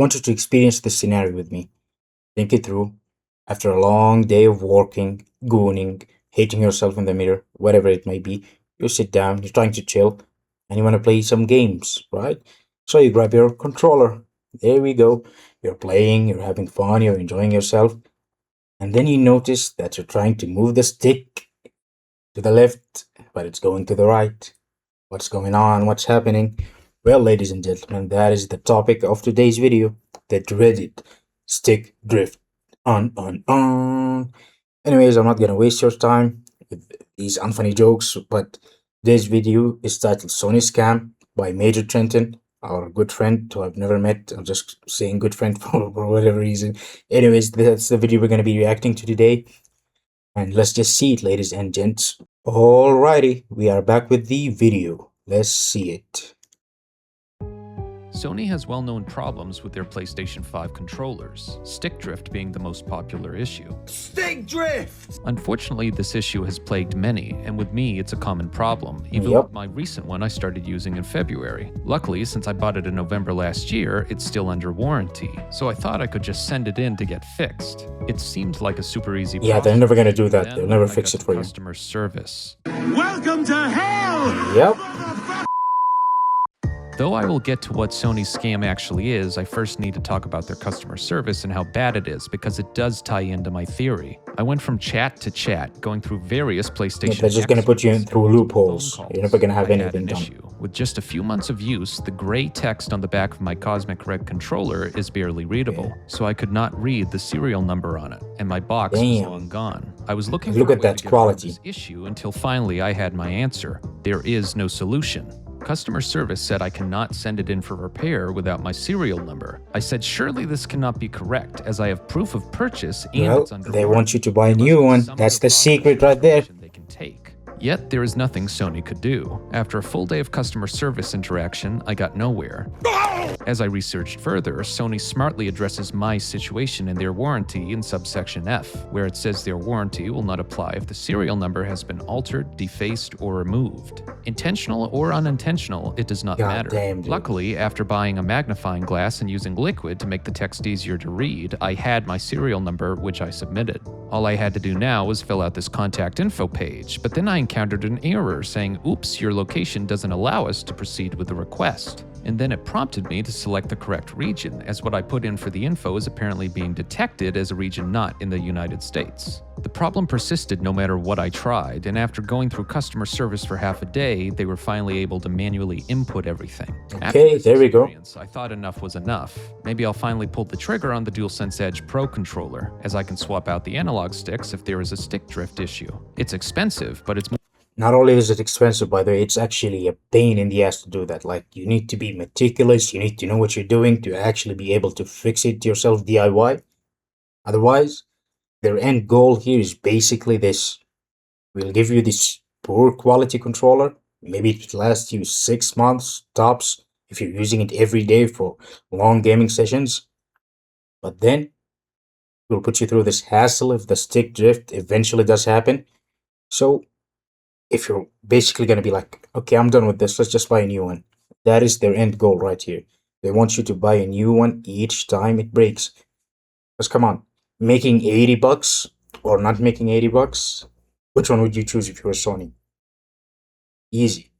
Want you to experience this scenario with me. Think it through. After a long day of working, gooning, hating yourself in the mirror, whatever it may be, you sit down, you're trying to chill, and you want to play some games, right? So you grab your controller. There we go. You're playing, you're having fun, you're enjoying yourself. And then you notice that you're trying to move the stick to the left, but it's going to the right. What's going on? What's happening? Well, ladies and gentlemen, that is the topic of today's video, the dreaded stick drift. On. Anyways, I'm not gonna waste your time with these unfunny jokes, but today's video is titled Sony Scam by Major Trenton, our good friend who I've never met. I'm just saying good friend for whatever reason. Anyways, that's the video we're gonna be reacting to today. And let's just see it, ladies and gents. Alrighty, we are back with the video. Let's see it. Sony has well-known problems with their PlayStation 5 controllers, stick drift being the most popular issue. Stick drift! Unfortunately, this issue has plagued many, and with me, it's a common problem. Even with my recent one I started using in February. Luckily, since I bought it in November last year, it's still under warranty, so I thought I could just send it in to get fixed. It seemed like a super easy process. Yeah, they're never gonna do that. They'll never fix it for you. Customer service. Welcome to hell! Yep. Though I will get to what Sony's scam actually is, I first need to talk about their customer service and how bad it is, because it does tie into my theory. I went from chat to chat, going through various PlayStation. They're just going to put you in through loopholes. You're never going to have anything done. With just a few months of use, the gray text on the back of my Cosmic Red controller is barely readable, so I could not read the serial number on it, and my box was long gone. I was looking for a way to get rid of this issue until finally I had my answer. There is no solution. Customer service said I cannot send it in for repair without my serial number. I said surely this cannot be correct, as I have proof of purchase and it's under they want you to buy a new one. That's the secret right there. They can take. Yet there is nothing Sony could do. After a full day of customer service interaction, I got nowhere. As I researched further, Sony smartly addresses my situation in their warranty in subsection F, where it says their warranty will not apply if the serial number has been altered, defaced, or removed. Intentional or unintentional, it does not matter. Luckily, after buying a magnifying glass and using liquid to make the text easier to read, I had my serial number, which I submitted. All I had to do now was fill out this contact info page, but then I encountered an error saying, "Oops, your location doesn't allow us to proceed with the request." And then it prompted me to select the correct region, as what I put in for the info is apparently being detected as a region not in the United States. The problem persisted no matter what I tried, and after going through customer service for half a day, they were finally able to manually input everything. Okay, there we go. I thought enough was enough. Maybe I'll finally pull the trigger on the DualSense Edge Pro controller, as I can swap out the analog sticks if there is a stick drift issue. It's expensive, but it's not only is it expensive, by the way, it's actually a pain in the ass to do that. Like, you need to be meticulous, you need to know what you're doing to actually be able to fix it yourself DIY. Otherwise, their end goal here is basically this. We'll give you this poor quality controller. Maybe it lasts you 6 months tops if you're using it every day for long gaming sessions. But then, we'll put you through this hassle if the stick drift eventually does happen. So, if you're basically going to be like, okay, I'm done with this, let's just buy a new one. That is their end goal right here. They want you to buy a new one each time it breaks. Because come on, making 80 bucks or not making 80 bucks, which one would you choose if you were Sony? Easy.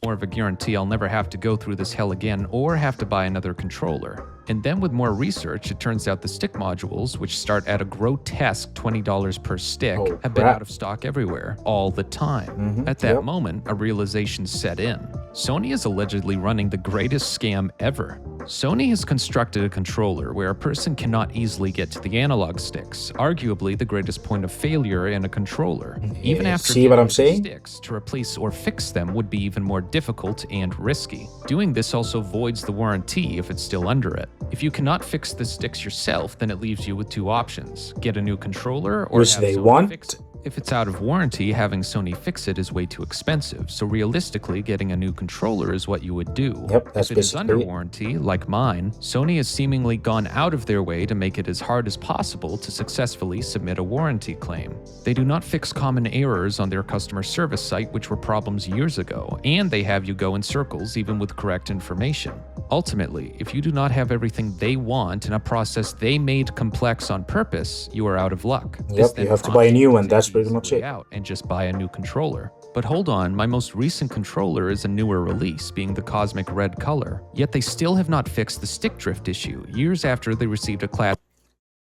More of a guarantee I'll never have to go through this hell again or have to buy another controller. And then with more research, it turns out the stick modules, which start at a grotesque $20 per stick, have been out of stock everywhere, all the time. At that moment, a realization set in. Sony is allegedly running the greatest scam ever. Sony has constructed a controller where a person cannot easily get to the analog sticks, arguably the greatest point of failure in a controller. Even after see what I'm saying? Sticks, to replace or fix them would be even more difficult and risky. Doing this also voids the warranty if it's still under it. If you cannot fix the sticks yourself, then it leaves you with two options: get a new controller, or which they want, If it's out of warranty, having Sony fix it is way too expensive, so realistically, getting a new controller is what you would do. Yep, that's If it is under basically it. warranty, like mine, Sony has seemingly gone out of their way to make it as hard as possible to successfully submit a warranty claim. They do not fix common errors on their customer service site, which were problems years ago, and they have you go in circles even with correct information. Ultimately, if you do not have everything they want in a process they made complex on purpose, you are out of luck. Yep, you have to buy a new one, that's pretty much it. Out and just buy a new controller. But hold on, my most recent controller is a newer release, being the cosmic red color. Yet they still have not fixed the stick drift issue, years after they received a class.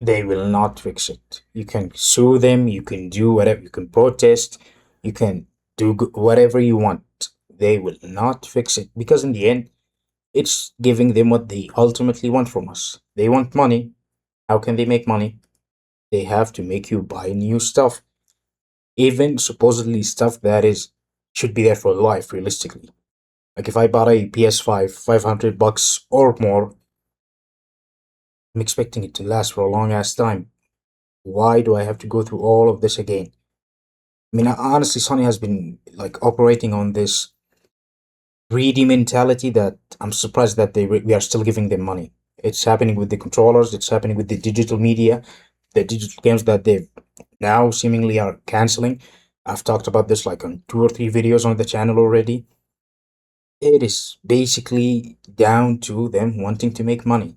They will not fix it. You can sue them, you can do whatever, you can protest, you can do whatever you want. They will not fix it because in the end, it's giving them what they ultimately want from us. They want money. How can they make money? They have to make you buy new stuff. Even supposedly stuff that should be there for life, realistically. Like if I bought a PS5, $500 or more, I'm expecting it to last for a long ass time. Why do I have to go through all of this again? I mean, honestly, Sony has been like operating on this greedy mentality that I'm surprised that we are still giving them money. It's happening with the controllers, it's happening with the digital media, the digital games that they now seemingly are canceling. I've talked about this like on 2 or 3 videos on the channel already. It is basically down to them wanting to make money.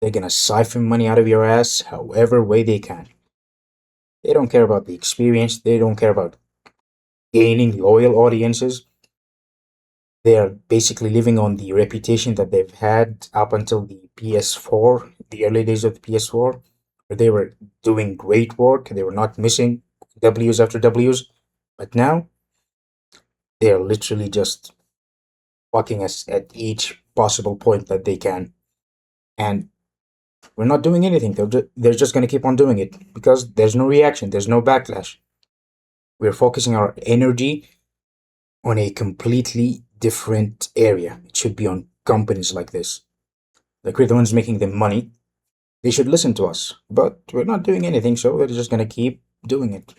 They're gonna siphon money out of your ass however way they can. They don't care about the experience, they don't care about gaining loyal audiences. They are basically living on the reputation that they've had up until the PS4, the early days of the PS4, where they were doing great work, they were not missing W's after W's, but now they are literally just fucking us at each possible point that they can. And we're not doing anything, they're just going to keep on doing it because there's no reaction, there's no backlash. We're focusing our energy on a completely different area. It should be on companies like this. Like we're the ones making them money. They should listen to us, but we're not doing anything, so they're just gonna keep doing it.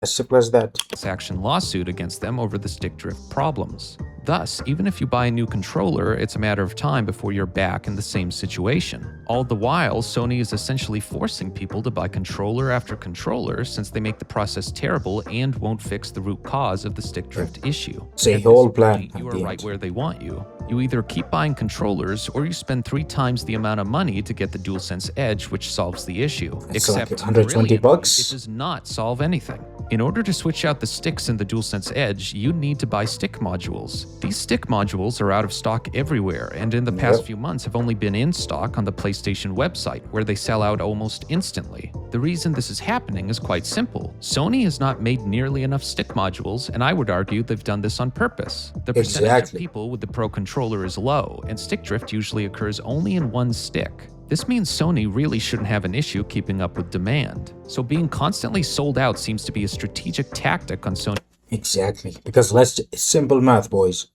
As simple as that. Action lawsuit against them over the stick drift problems. Thus, even if you buy a new controller, it's a matter of time before you're back in the same situation. All the while, Sony is essentially forcing people to buy controller after controller since they make the process terrible and won't fix the root cause of the stick drift issue. It's a At whole this plan point, at you the are right end. where they want you. You either keep buying controllers or you spend 3 times the amount of money to get the DualSense Edge, which solves the issue. It's like Except, $120 brilliantly, bucks. it does not solve anything. In order to switch out the sticks in the DualSense Edge, you need to buy stick modules. These stick modules are out of stock everywhere, and in the past few months have only been in stock on the PlayStation website, where they sell out almost instantly. The reason this is happening is quite simple. Sony has not made nearly enough stick modules, and I would argue they've done this on purpose. The percentage Exactly. of people with the Pro controller is low, and stick drift usually occurs only in one stick. This means Sony really shouldn't have an issue keeping up with demand. So being constantly sold out seems to be a strategic tactic on Sony. Exactly. Because simple math, boys.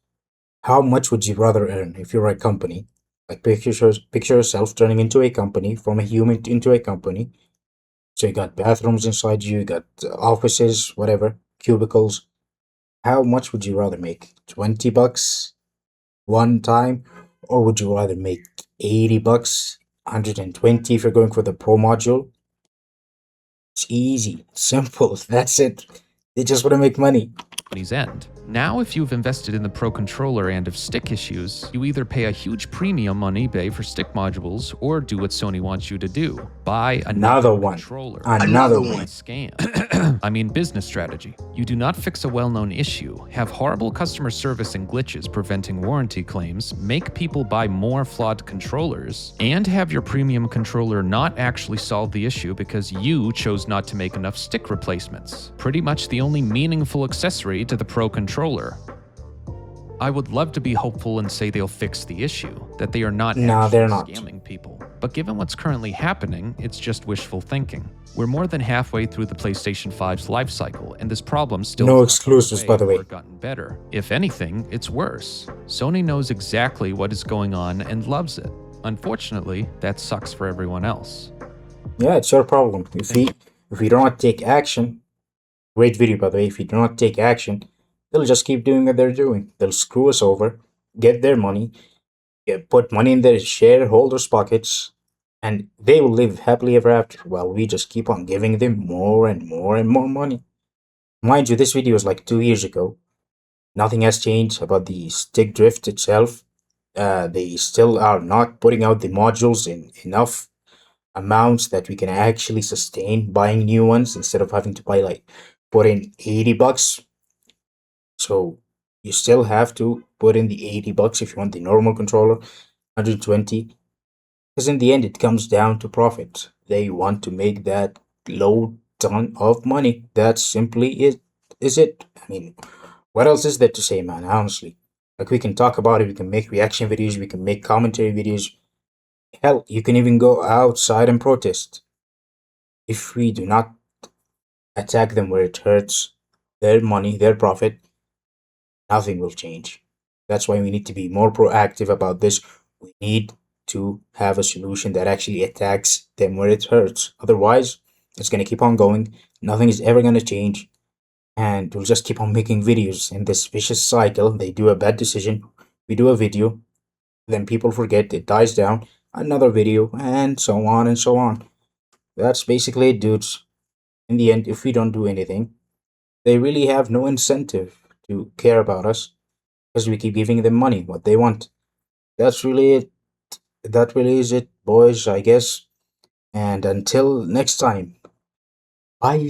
How much would you rather earn if you're a company? Like picture yourself turning into a company, from a human into a company. So you got bathrooms inside you got offices, whatever, cubicles. How much would you rather make? $20 one time? Or would you rather make $80, 120 if you're going for the Pro module? It's easy, simple, that's it. They just want to make money. Company's end. Now, if you've invested in the Pro controller and have stick issues, you either pay a huge premium on eBay for stick modules or do what Sony wants you to do. Buy Another one. controller. Another one. Scam. I mean business strategy. You do not fix a well-known issue, have horrible customer service and glitches preventing warranty claims, make people buy more flawed controllers, and have your premium controller not actually solve the issue because you chose not to make enough stick replacements. Pretty much the only meaningful accessory to the Pro controller. I would love to be hopeful and say they'll fix the issue, that they are not No, actually they're not. scamming people. But given what's currently happening, it's just wishful thinking. We're more than halfway through the PlayStation 5's life cycle, and this problem still No has not gone exclusives, away by the way. or gotten better. If anything, it's worse. Sony knows exactly what is going on and loves it. Unfortunately, that sucks for everyone else. Yeah, it's your problem. If we do not take action, Great video, by the way. If you do not take action, they'll just keep doing what they're doing. They'll screw us over, get their money, put money in their shareholders' pockets, and they will live happily ever after while we just keep on giving them more and more and more money. Mind you, this video was like 2 years ago. Nothing has changed about the stick drift itself. They still are not putting out the modules in enough amounts that we can actually sustain buying new ones instead of having to buy like put in $80. So you still have to put in the $80 if you want the normal controller, 120. Because in the end, it comes down to profit. They want to make that low ton of money. That simply is it. I mean, what else is there to say, man? Honestly, like we can talk about it. We can make reaction videos. We can make commentary videos. Hell, you can even go outside and protest. If we do not attack them where it hurts their money, their profit, nothing will change. That's why we need to be more proactive about this. We need to have a solution that actually attacks them where it hurts. Otherwise, it's going to keep on going. Nothing is ever going to change. And we'll just keep on making videos in this vicious cycle. They do a bad decision. We do a video. Then people forget. It dies down. Another video. And so on and so on. That's basically it, dudes. In the end, if we don't do anything, they really have no incentive to care about us because we keep giving them money, what they want. That's really it. That really is it, boys, I guess. And until next time, bye.